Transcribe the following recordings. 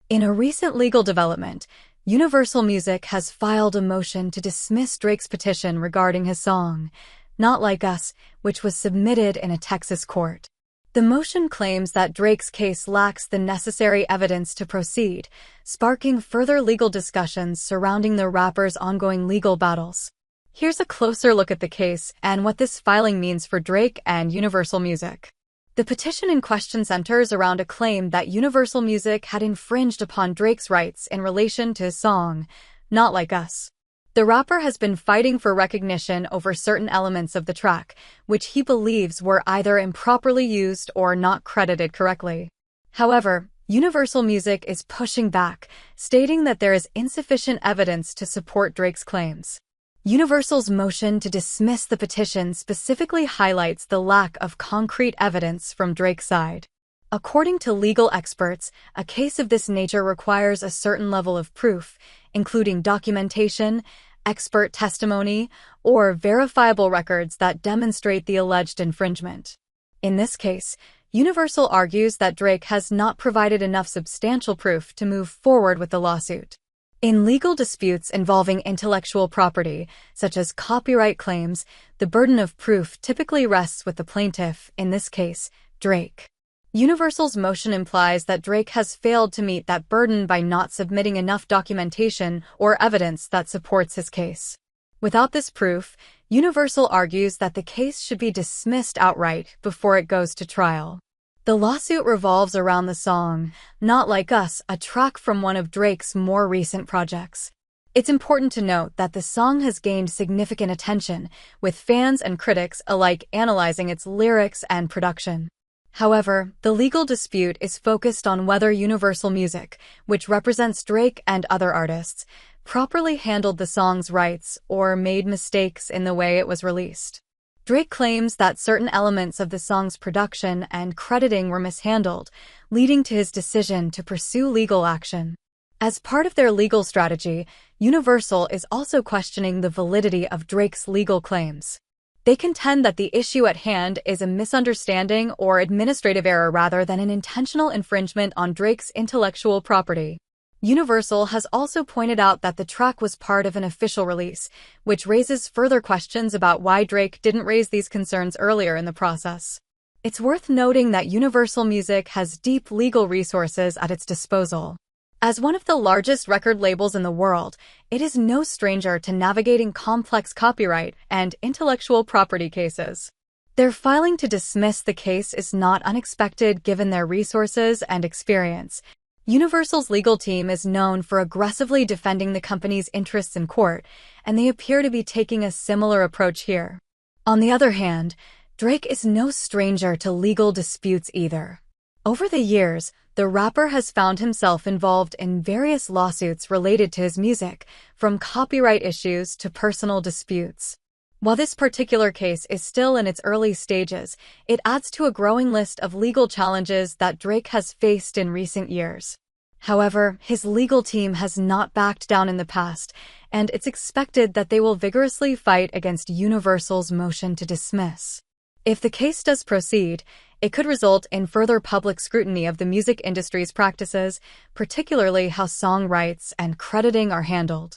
In a recent legal development, Universal Music has filed a motion to dismiss Drake's petition regarding his song, Not Like Us, which was submitted in a Texas court. The motion claims that Drake's case lacks the necessary evidence to proceed, sparking further legal discussions surrounding the rapper's ongoing legal battles. Here's a closer look at the case and what this filing means for Drake and Universal Music. The petition in question centers around a claim that Universal Music had infringed upon Drake's rights in relation to his song, Not Like Us. The rapper has been fighting for recognition over certain elements of the track, which he believes were either improperly used or not credited correctly. However, Universal Music is pushing back, stating that there is insufficient evidence to support Drake's claims. Universal's motion to dismiss the petition specifically highlights the lack of concrete evidence from Drake's side. According to legal experts, a case of this nature requires a certain level of proof, including documentation, expert testimony, or verifiable records that demonstrate the alleged infringement. In this case, Universal argues that Drake has not provided enough substantial proof to move forward with the lawsuit. In legal disputes involving intellectual property, such as copyright claims, the burden of proof typically rests with the plaintiff, in this case, Drake. Universal's motion implies that Drake has failed to meet that burden by not submitting enough documentation or evidence that supports his case. Without this proof, Universal argues that the case should be dismissed outright before it goes to trial. The lawsuit revolves around the song, Not Like Us, a track from one of Drake's more recent projects. It's important to note that the song has gained significant attention, with fans and critics alike analyzing its lyrics and production. However, the legal dispute is focused on whether Universal Music, which represents Drake and other artists, properly handled the song's rights or made mistakes in the way it was released. Drake claims that certain elements of the song's production and crediting were mishandled, leading to his decision to pursue legal action. As part of their legal strategy, Universal is also questioning the validity of Drake's legal claims. They contend that the issue at hand is a misunderstanding or administrative error rather than an intentional infringement on Drake's intellectual property. Universal has also pointed out that the track was part of an official release, which raises further questions about why Drake didn't raise these concerns earlier in the process. It's worth noting that Universal Music has deep legal resources at its disposal. As one of the largest record labels in the world, it is no stranger to navigating complex copyright and intellectual property cases. Their filing to dismiss the case is not unexpected given their resources and experience. Universal's legal team is known for aggressively defending the company's interests in court, and they appear to be taking a similar approach here. On the other hand, Drake is no stranger to legal disputes either. Over the years, the rapper has found himself involved in various lawsuits related to his music, from copyright issues to personal disputes. While this particular case is still in its early stages, it adds to a growing list of legal challenges that Drake has faced in recent years. However, his legal team has not backed down in the past, and it's expected that they will vigorously fight against Universal's motion to dismiss. If the case does proceed, it could result in further public scrutiny of the music industry's practices, particularly how song rights and crediting are handled.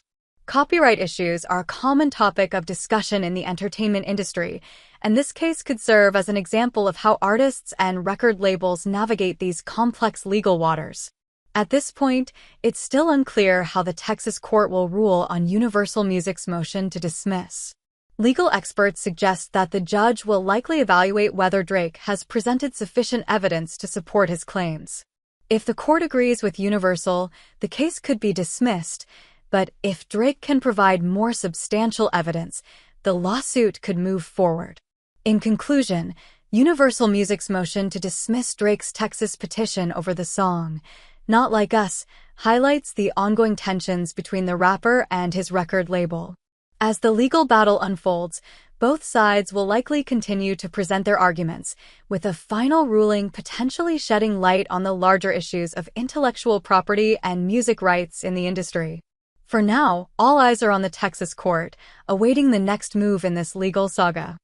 Copyright issues are a common topic of discussion in the entertainment industry, and this case could serve as an example of how artists and record labels navigate these complex legal waters. At this point, it's still unclear how the Texas court will rule on Universal Music's motion to dismiss. Legal experts suggest that the judge will likely evaluate whether Drake has presented sufficient evidence to support his claims. If the court agrees with Universal, the case could be dismissed, but if Drake can provide more substantial evidence, the lawsuit could move forward. In conclusion, Universal Music's motion to dismiss Drake's Texas petition over the song, Not Like Us, highlights the ongoing tensions between the rapper and his record label. As the legal battle unfolds, both sides will likely continue to present their arguments, with a final ruling potentially shedding light on the larger issues of intellectual property and music rights in the industry. For now, all eyes are on the Texas court, awaiting the next move in this legal saga.